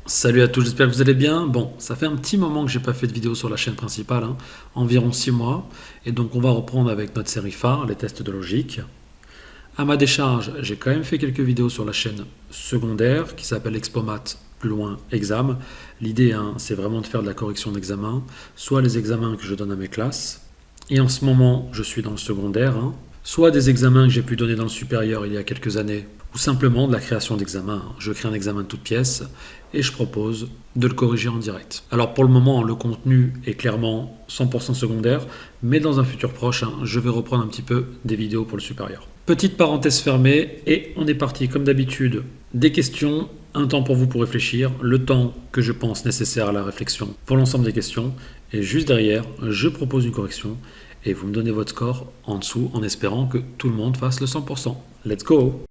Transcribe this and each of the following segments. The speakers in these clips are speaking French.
Salut à tous, j'espère que vous allez bien. Bon, ça fait un petit moment que j'ai pas fait de vidéo sur la chaîne principale, environ 6 mois, et donc on va reprendre avec notre série phare, les tests de logique. À ma décharge, j'ai quand même fait quelques vidéos sur la chaîne secondaire qui s'appelle Expomat, plus loin Exam. L'idée, c'est vraiment de faire de la correction d'examen, soit les examens que je donne à mes classes, et en ce moment, je suis dans le secondaire, soit des examens que j'ai pu donner dans le supérieur il y a quelques années, ou simplement de la création d'examens. Je crée un examen de toute pièce et je propose de le corriger en direct. Alors pour le moment, le contenu est clairement 100% secondaire, mais dans un futur proche, je vais reprendre un petit peu des vidéos pour le supérieur. Petite parenthèse fermée et on est parti comme d'habitude. Des questions, un temps pour vous pour réfléchir, le temps que je pense nécessaire à la réflexion pour l'ensemble des questions, et juste derrière, je propose une correction et vous me donnez votre score en dessous en espérant que tout le monde fasse le 100%. Let's go!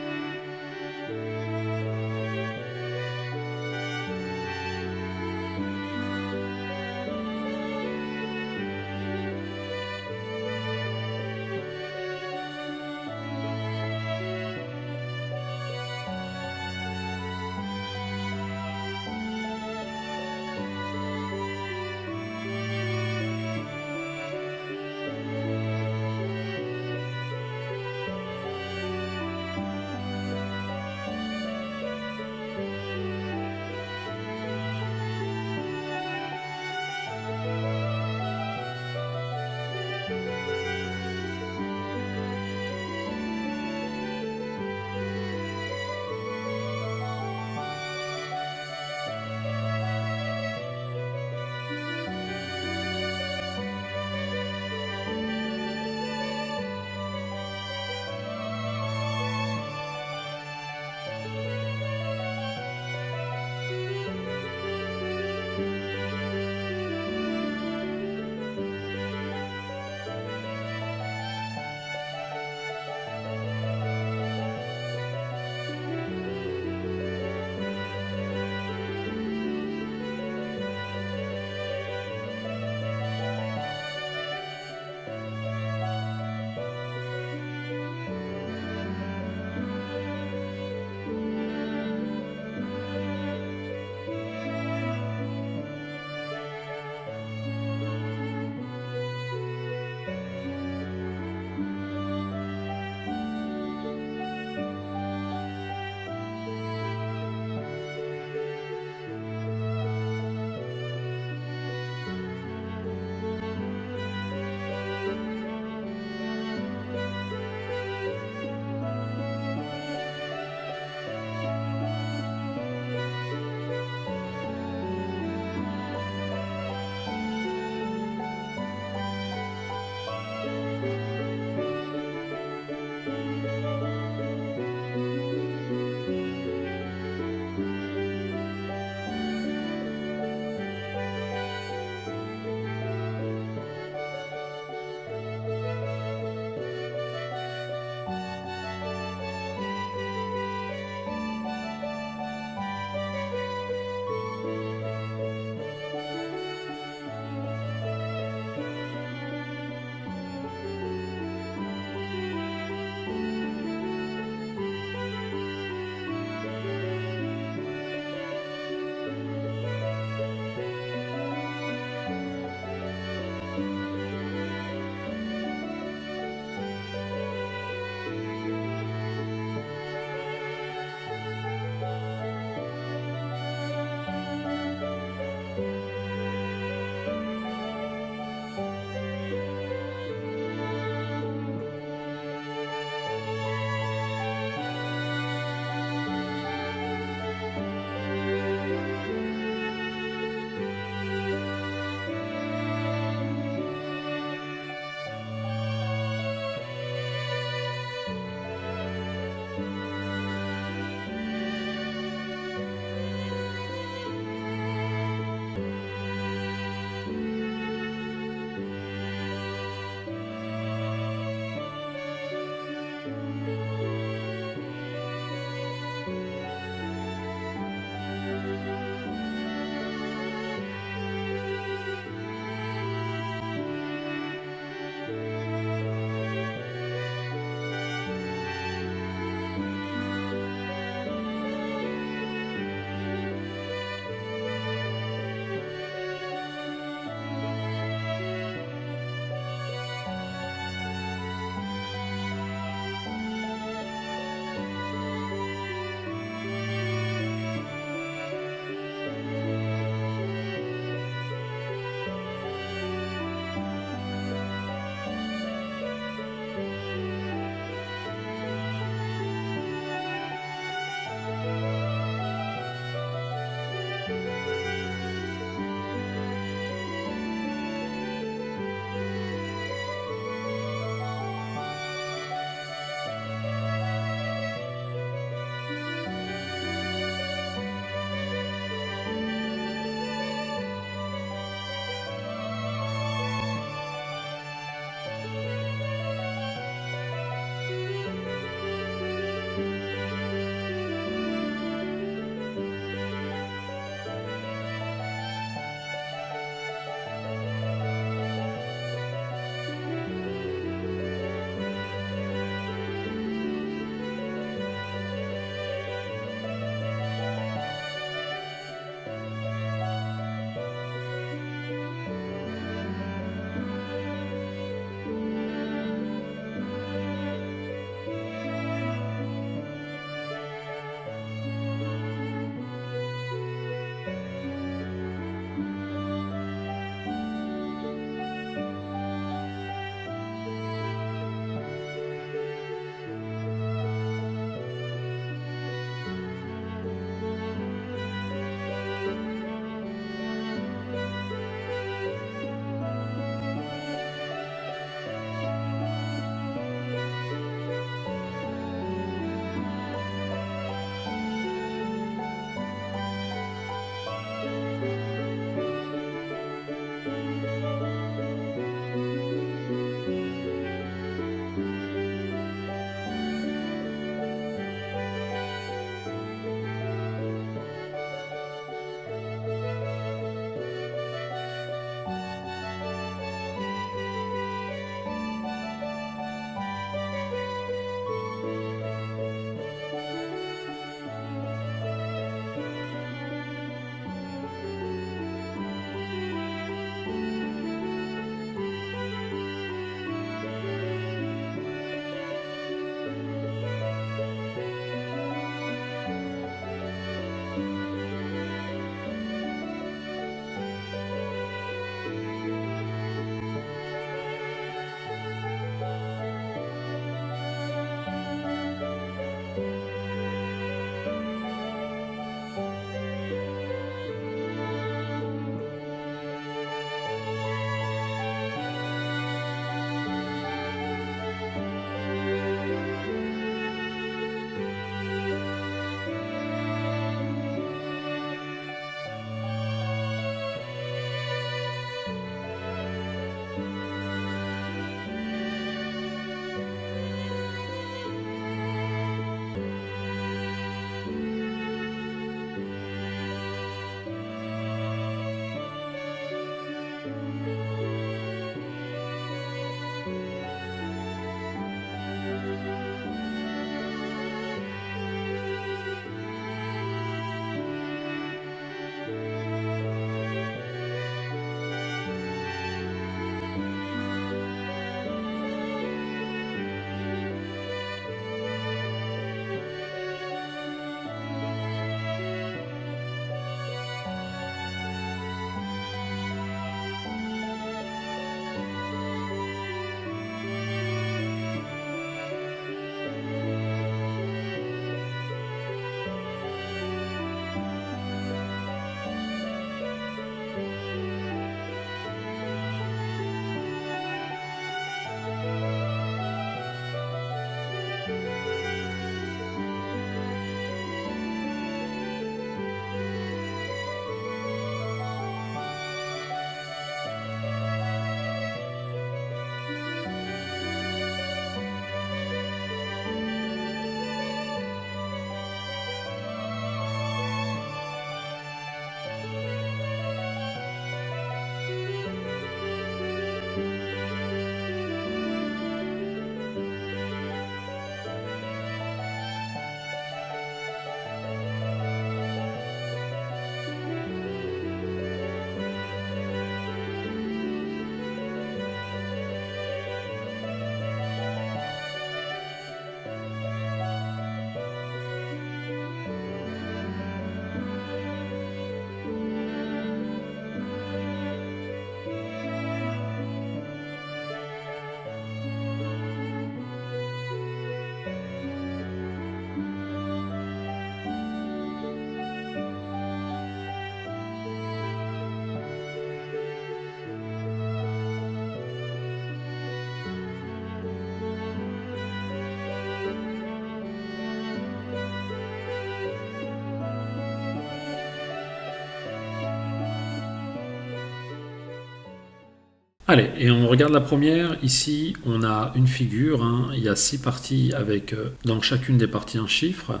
Allez, et on regarde la première. Ici, on a une figure, hein. Il y a 6 parties avec dans chacune des parties un chiffre.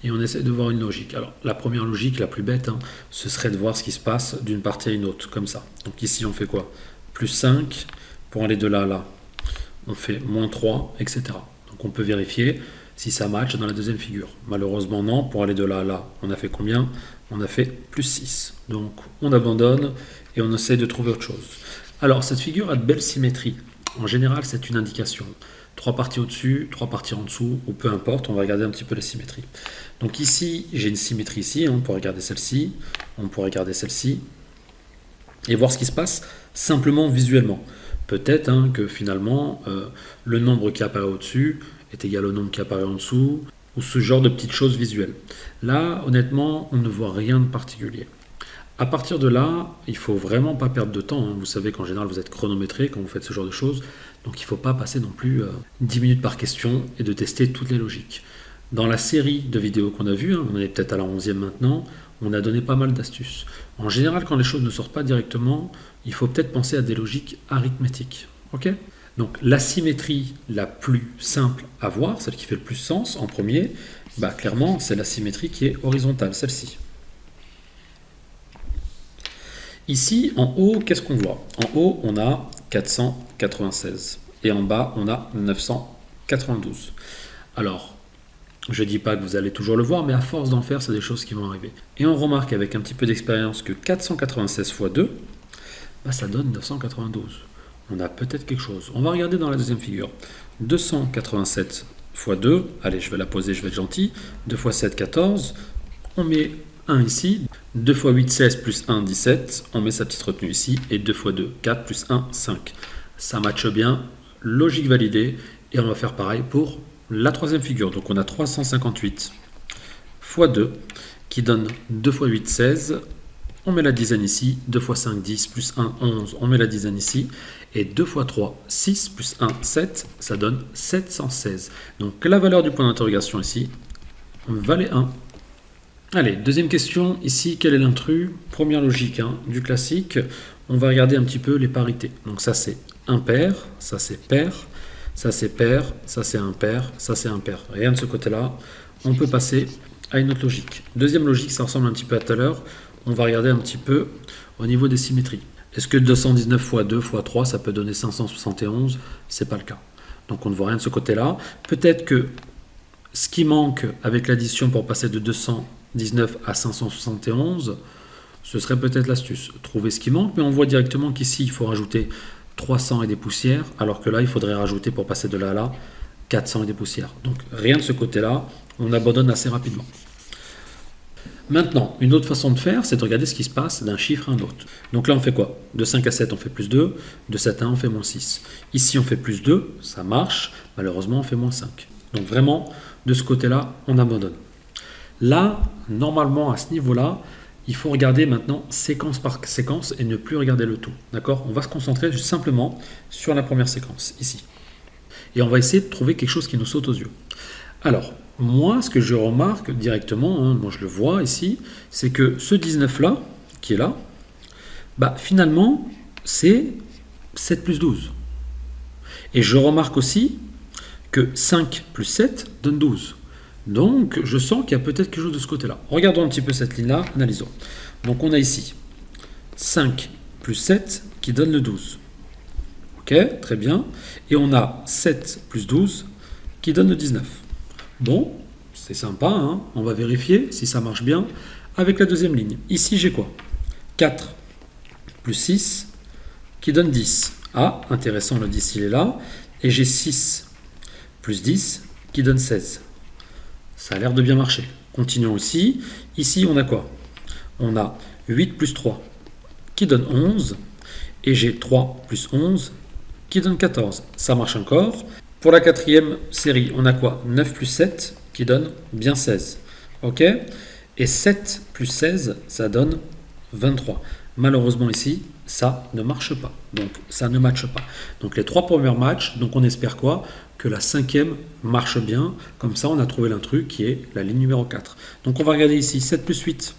Et on essaie de voir une logique. Alors, la première logique, la plus bête, hein, ce serait de voir ce qui se passe d'une partie à une autre, comme ça. Donc ici, on fait quoi? Plus 5 pour aller de là à là. On fait moins 3, etc. Donc on peut vérifier si ça match dans la deuxième figure. Malheureusement, non. Pour aller de là à là, on a fait combien? On a fait plus 6. Donc on abandonne et on essaie de trouver autre chose. Alors, cette figure a de belles symétries. En général, c'est une indication. 3 parties au-dessus, 3 parties en dessous, ou peu importe, on va regarder un petit peu les symétries. Donc ici, j'ai une symétrie ici, on pourrait regarder celle-ci, on pourrait regarder celle-ci, et voir ce qui se passe simplement visuellement. Peut-être hein, que finalement, le nombre qui apparaît au-dessus est égal au nombre qui apparaît en dessous, ou ce genre de petites choses visuelles. Là, honnêtement, on ne voit rien de particulier. À partir de là, il ne faut vraiment pas perdre de temps, hein. Vous savez qu'en général, vous êtes chronométré quand vous faites ce genre de choses. Donc il ne faut pas passer non plus 10 minutes par question et de tester toutes les logiques. Dans la série de vidéos qu'on a vues, hein, on est peut-être à la 11e maintenant, on a donné pas mal d'astuces. En général, quand les choses ne sortent pas directement, il faut peut-être penser à des logiques arithmétiques. Ok ? Donc la symétrie la plus simple à voir, celle qui fait le plus sens en premier, bah, clairement, c'est la symétrie qui est horizontale, celle-ci. Ici, en haut, qu'est-ce qu'on voit? En haut, on a 496. Et en bas, on a 992. Alors, je ne dis pas que vous allez toujours le voir, mais à force d'en faire, c'est des choses qui vont arriver. Et on remarque avec un petit peu d'expérience que 496 fois 2, bah, ça donne 992. On a peut-être quelque chose. On va regarder dans la deuxième figure. 287 fois 2, allez, je vais la poser, je vais être gentil. 2 fois 7, 14. On met 1 ici. 2 fois 8, 16, plus 1, 17. On met sa petite retenue ici. Et 2 fois 2, 4, plus 1, 5. Ça matche bien. Logique validée. Et on va faire pareil pour la troisième figure. Donc on a 358 fois 2 qui donne 2 fois 8, 16. On met la dizaine ici. 2 fois 5, 10, plus 1, 11. On met la dizaine ici. Et 2 fois 3, 6, plus 1, 7. Ça donne 716. Donc la valeur du point d'interrogation ici valait 1. Allez, deuxième question, ici, quel est l'intrus? Première logique, hein, du classique, on va regarder un petit peu les parités. Donc ça c'est impair, ça c'est pair, ça c'est pair, ça c'est impair, ça c'est impair. Rien de ce côté-là, on peut passer à une autre logique. Deuxième logique, ça ressemble un petit peu à tout à l'heure, on va regarder un petit peu au niveau des symétries. Est-ce que 219 fois 2 fois 3, ça peut donner 571? C'est pas le cas. Donc on ne voit rien de ce côté-là. Peut-être que ce qui manque avec l'addition pour passer de 219 à 571, ce serait peut-être l'astuce. Trouver ce qui manque, mais on voit directement qu'ici, il faut rajouter 300 et des poussières, alors que là, il faudrait rajouter pour passer de là à là 400 et des poussières. Donc rien de ce côté-là, on abandonne assez rapidement. Maintenant, une autre façon de faire, c'est de regarder ce qui se passe d'un chiffre à un autre. Donc là, on fait quoi? De 5 à 7, on fait plus 2. De 7 à 1, on fait moins 6. Ici, on fait plus 2, ça marche. Malheureusement, on fait moins 5. Donc vraiment, de ce côté-là, on abandonne. Là, normalement, à ce niveau-là, il faut regarder maintenant séquence par séquence et ne plus regarder le tout. D'accord? On va se concentrer juste simplement sur la première séquence, ici. Et on va essayer de trouver quelque chose qui nous saute aux yeux. Alors, moi, ce que je remarque directement, hein, moi je le vois ici, c'est que ce 19-là, qui est là, bah, finalement, c'est 7 plus 12. Et je remarque aussi que 5 plus 7 donne 12. Donc, je sens qu'il y a peut-être quelque chose de ce côté-là. Regardons un petit peu cette ligne-là, analysons. Donc, on a ici 5 plus 7 qui donne le 12. Ok, très bien. Et on a 7 plus 12 qui donne le 19. Bon, c'est sympa, hein, on va vérifier si ça marche bien avec la deuxième ligne. Ici, j'ai quoi? 4 plus 6 qui donne 10. Ah, intéressant, le 10, il est là. Et j'ai 6 plus 10 qui donne 16. Ça a l'air de bien marcher. Continuons ici. Ici, on a quoi? On a 8 plus 3 qui donne 11. Et j'ai 3 plus 11 qui donne 14. Ça marche encore. Pour la quatrième série, on a quoi? 9 plus 7 qui donne bien 16. Ok? Et 7 plus 16, ça donne 23. Malheureusement ici, ça ne marche pas. Donc ça ne matche pas. Donc les 3 premiers matchs, donc on espère quoi? Que la cinquième marche bien. Comme ça, on a trouvé l'intrus qui est la ligne numéro 4. Donc on va regarder ici. 7 plus 8,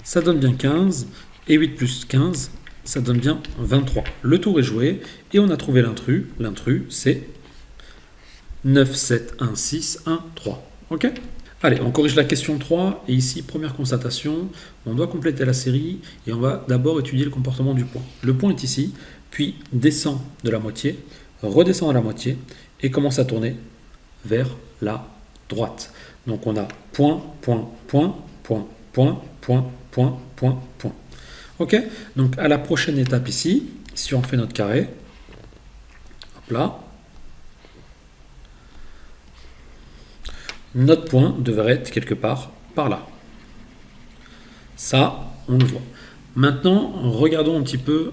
ça donne bien 15. Et 8 plus 15, ça donne bien 23. Le tour est joué et on a trouvé l'intrus. L'intrus, c'est 9, 7, 1, 6, 1, 3. Ok? Allez, on corrige la question 3. Et ici, première constatation, on doit compléter la série et on va d'abord étudier le comportement du point. Le point est ici, puis descend de la moitié, redescend à la moitié et commence à tourner vers la droite. Donc on a point, point, point, point, point, point, point, point, point. Ok? Donc à la prochaine étape ici, si on fait notre carré, hop là, notre point devrait être quelque part par là. Ça, on le voit. Maintenant, regardons un petit peu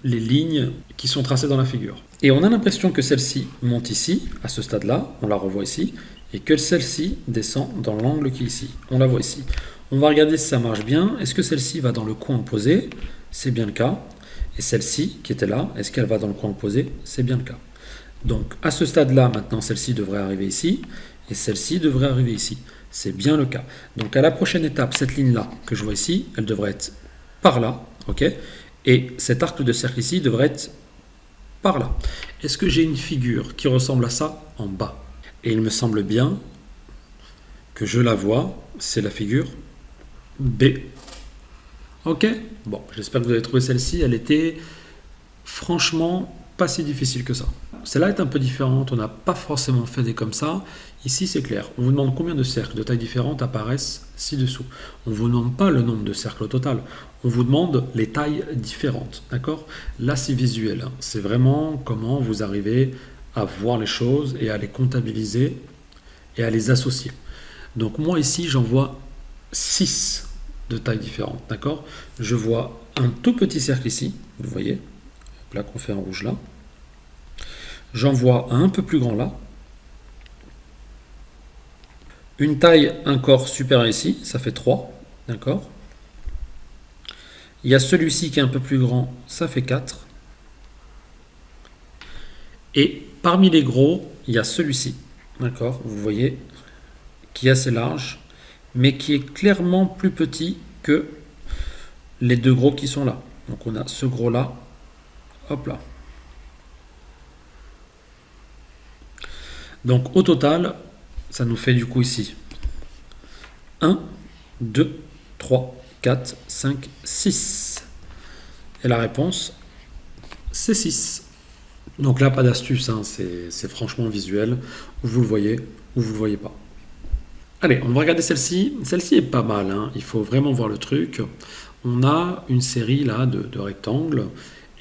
les lignes qui sont tracées dans la figure. Et on a l'impression que celle-ci monte ici, à ce stade-là, on la revoit ici, et que celle-ci descend dans l'angle qui est ici. On la voit ici. On va regarder si ça marche bien. Est-ce que celle-ci va dans le coin opposé? C'est bien le cas. Et celle-ci, qui était là, est-ce qu'elle va dans le coin opposé? C'est bien le cas. Donc, à ce stade-là, maintenant, celle-ci devrait arriver ici, et celle-ci devrait arriver ici. C'est bien le cas. Donc, à la prochaine étape, cette ligne-là que je vois ici, elle devrait être par là, ok? Et cet arc de cercle ici devrait être par là. Est-ce que j'ai une figure qui ressemble à ça en bas? Et il me semble bien que je la vois, c'est la figure B. Ok? Bon, j'espère que vous avez trouvé celle-ci. Elle était franchement pas si difficile que ça. Celle-là est un peu différente, on n'a pas forcément fait des comme ça. Ici, c'est clair. On vous demande combien de cercles de tailles différentes apparaissent ci-dessous. On ne vous demande pas le nombre de cercles au total. On vous demande les tailles différentes. D'accord? Là, c'est visuel. Hein. C'est vraiment comment vous arrivez à voir les choses et à les comptabiliser et à les associer. Donc moi, ici, j'en vois 6 de tailles différentes. D'accord? Je vois un tout petit cercle ici. Vous voyez? Là qu'on fait en rouge là. J'en vois un peu plus grand là. Une taille encore supérieure ici, ça fait 3. D'accord? Il y a celui-ci qui est un peu plus grand, ça fait 4. Et parmi les gros, il y a celui-ci. D'accord? Vous voyez, qui est assez large, mais qui est clairement plus petit que les deux gros qui sont là. Donc on a ce gros là. Hop là. Donc au total, ça nous fait du coup ici 1, 2, 3, 4, 5, 6. Et la réponse, c'est 6. Donc là, pas d'astuce, hein, c'est franchement visuel. Ou vous le voyez, ou vous le voyez pas. Allez, on va regarder celle-ci. Celle-ci est pas mal, hein. Il faut vraiment voir le truc. On a une série là de rectangles.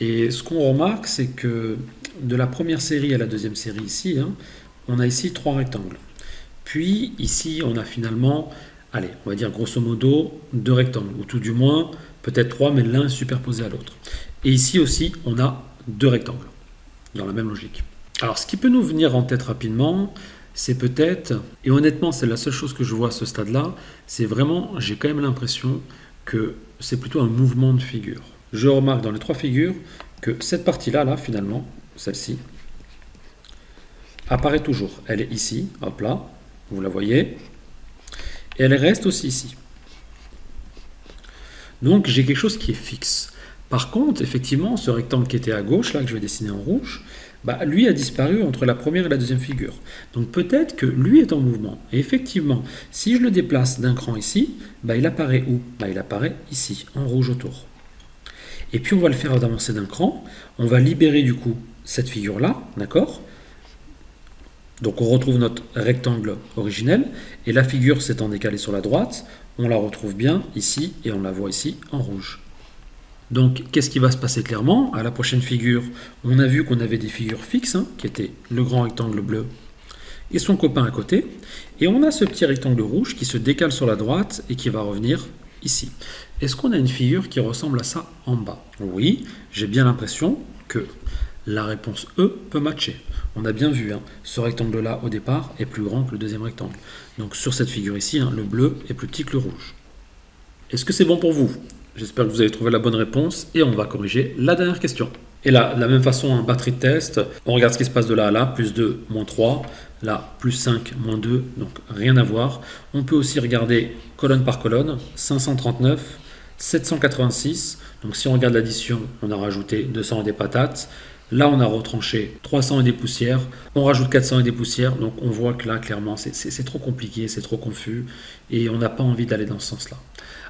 Et ce qu'on remarque, c'est que de la première série à la deuxième série ici, hein, on a ici 3 rectangles. Puis ici, on a finalement, allez, on va dire grosso modo 2 rectangles, ou tout du moins peut-être 3, mais l'un est superposé à l'autre. Et ici aussi, on a 2 rectangles, dans la même logique. Alors, ce qui peut nous venir en tête rapidement, c'est peut-être, et honnêtement, c'est la seule chose que je vois à ce stade-là, c'est vraiment, j'ai quand même l'impression que c'est plutôt un mouvement de figure. Je remarque dans les 3 figures que cette partie-là, là, finalement, celle-ci, apparaît toujours. Elle est ici, hop là, vous la voyez, et elle reste aussi ici. Donc j'ai quelque chose qui est fixe. Par contre, effectivement, ce rectangle qui était à gauche, là, que je vais dessiner en rouge, bah, lui a disparu entre la première et la deuxième figure. Donc peut-être que lui est en mouvement. Et effectivement, si je le déplace d'un cran ici, bah, il apparaît où? Bah, il apparaît ici, en rouge autour. Et puis on va le faire avancer d'un cran. On va libérer du coup cette figure-là, d'accord? Donc on retrouve notre rectangle originel. Et la figure s'étant décalée sur la droite, on la retrouve bien ici et on la voit ici en rouge. Donc qu'est-ce qui va se passer clairement? À la prochaine figure, on a vu qu'on avait des figures fixes, hein, qui étaient le grand rectangle bleu et son copain à côté. Et on a ce petit rectangle rouge qui se décale sur la droite et qui va revenir ici. Est-ce qu'on a une figure qui ressemble à ça en bas? Oui, j'ai bien l'impression que la réponse E peut matcher. On a bien vu, hein, ce rectangle-là au départ est plus grand que le deuxième rectangle. Donc sur cette figure ici, hein, le bleu est plus petit que le rouge. Est-ce que c'est bon pour vous? J'espère que vous avez trouvé la bonne réponse et on va corriger la dernière question. Et là, de la même façon, un batterie de test, on regarde ce qui se passe de là à là, plus 2, moins 3, là, plus 5, moins 2, donc rien à voir. On peut aussi regarder colonne par colonne, 539, 786, donc si on regarde l'addition, on a rajouté 200 et des patates. Là, on a retranché 300 et des poussières. On rajoute 400 et des poussières. Donc, on voit que là, clairement, c'est trop compliqué, c'est trop confus. Et on n'a pas envie d'aller dans ce sens-là.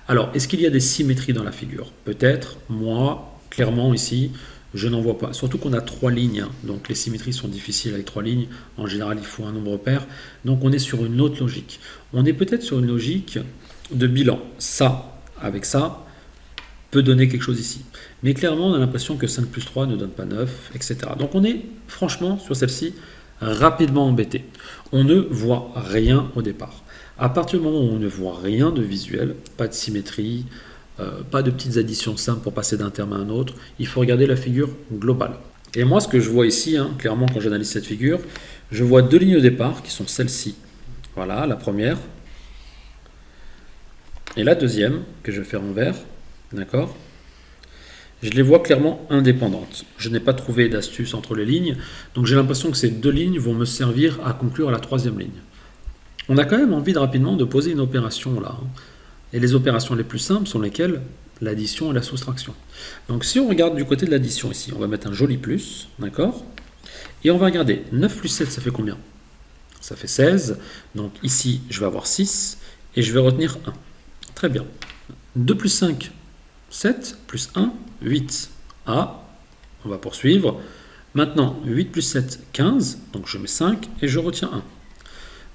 Alors, est-ce qu'il y a des symétries dans la figure? Peut-être. Moi, clairement, ici, je n'en vois pas. Surtout qu'on a 3 lignes. Hein. Donc, les symétries sont difficiles avec 3 lignes. En général, il faut un nombre pair. Donc, on est sur une autre logique. On est peut-être sur une logique de bilan. Ça, avec ça, peut donner quelque chose ici. Mais clairement, on a l'impression que 5 plus 3 ne donne pas 9, etc. Donc on est franchement sur celle-ci rapidement embêté. On ne voit rien au départ. À partir du moment où on ne voit rien de visuel, pas de symétrie, pas de petites additions simples pour passer d'un terme à un autre, il faut regarder la figure globale. Et moi, ce que je vois ici, hein, clairement quand j'analyse cette figure, je vois 2 lignes au départ qui sont celles-ci. Voilà, la première. Et la deuxième, que je vais faire en vert. D'accord? Je les vois clairement indépendantes. Je n'ai pas trouvé d'astuce entre les lignes, donc j'ai l'impression que ces 2 lignes vont me servir à conclure la 3e ligne. On a quand même envie de rapidement de poser une opération là. Hein. Et les opérations les plus simples sont lesquelles? L'addition et la soustraction. Donc si on regarde du côté de l'addition ici, on va mettre un joli plus, d'accord? Et on va regarder, 9 plus 7, ça fait combien? Ça fait 16. Donc ici, je vais avoir 6 et je vais retenir 1. Très bien. 2 plus 5, 7 plus 1, 8. Ah, on va poursuivre. Maintenant, 8 plus 7, 15. Donc je mets 5 et je retiens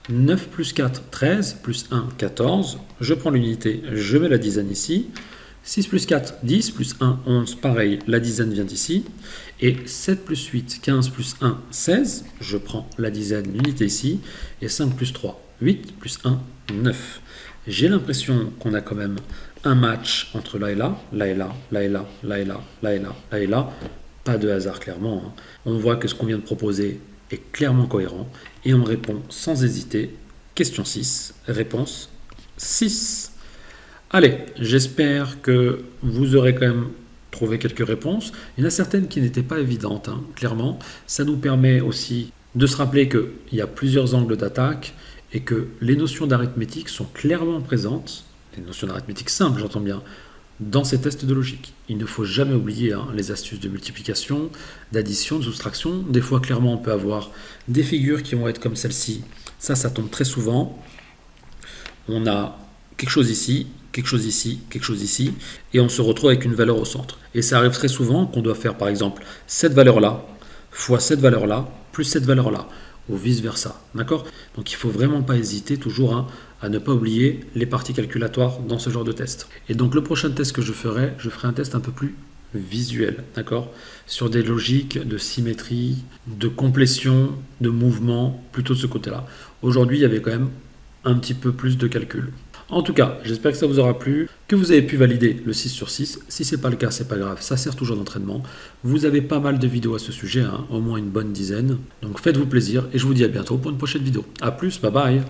1. 9 plus 4, 13. Plus 1, 14. Je prends l'unité, je mets la dizaine ici. 6 plus 4, 10. Plus 1, 11. Pareil, la dizaine vient ici. Et 7 plus 8, 15. Plus 1, 16. Je prends la dizaine, l'unité ici. Et 5 plus 3, 8. Plus 1, 9. J'ai l'impression qu'on a quand même un match entre là et là, là et là, là et là, là et là, là et là, là et là. Pas de hasard clairement. Hein. On voit que ce qu'on vient de proposer est clairement cohérent et on répond sans hésiter. Question 6, réponse 6. Allez, j'espère que vous aurez quand même trouvé quelques réponses. Il y en a certaines qui n'étaient pas évidentes, hein, clairement. Ça nous permet aussi de se rappeler qu'il y a plusieurs angles d'attaque et que les notions d'arithmétique sont clairement présentes, les notions d'arithmétique simples, j'entends bien, dans ces tests de logique. Il ne faut jamais oublier hein, les astuces de multiplication, d'addition, de soustraction. Des fois, clairement, on peut avoir des figures qui vont être comme celle-ci. Ça tombe très souvent. On a quelque chose ici, quelque chose ici, quelque chose ici, et on se retrouve avec une valeur au centre. Et ça arrive très souvent qu'on doit faire, par exemple, cette valeur-là, fois cette valeur-là, plus cette valeur-là, ou vice-versa. D'accord? Donc il ne faut vraiment pas hésiter toujours hein, à ne pas oublier les parties calculatoires dans ce genre de test. Et donc le prochain test que je ferai un test un peu plus visuel, d'accord? Sur des logiques de symétrie, de complétion, de mouvement, plutôt de ce côté-là. Aujourd'hui, il y avait quand même un petit peu plus de calcul. En tout cas, j'espère que ça vous aura plu, que vous avez pu valider le 6 sur 6. Si ce n'est pas le cas, c'est pas grave, ça sert toujours d'entraînement. Vous avez pas mal de vidéos à ce sujet, hein, au moins une bonne dizaine. Donc faites-vous plaisir et je vous dis à bientôt pour une prochaine vidéo. A plus, bye bye.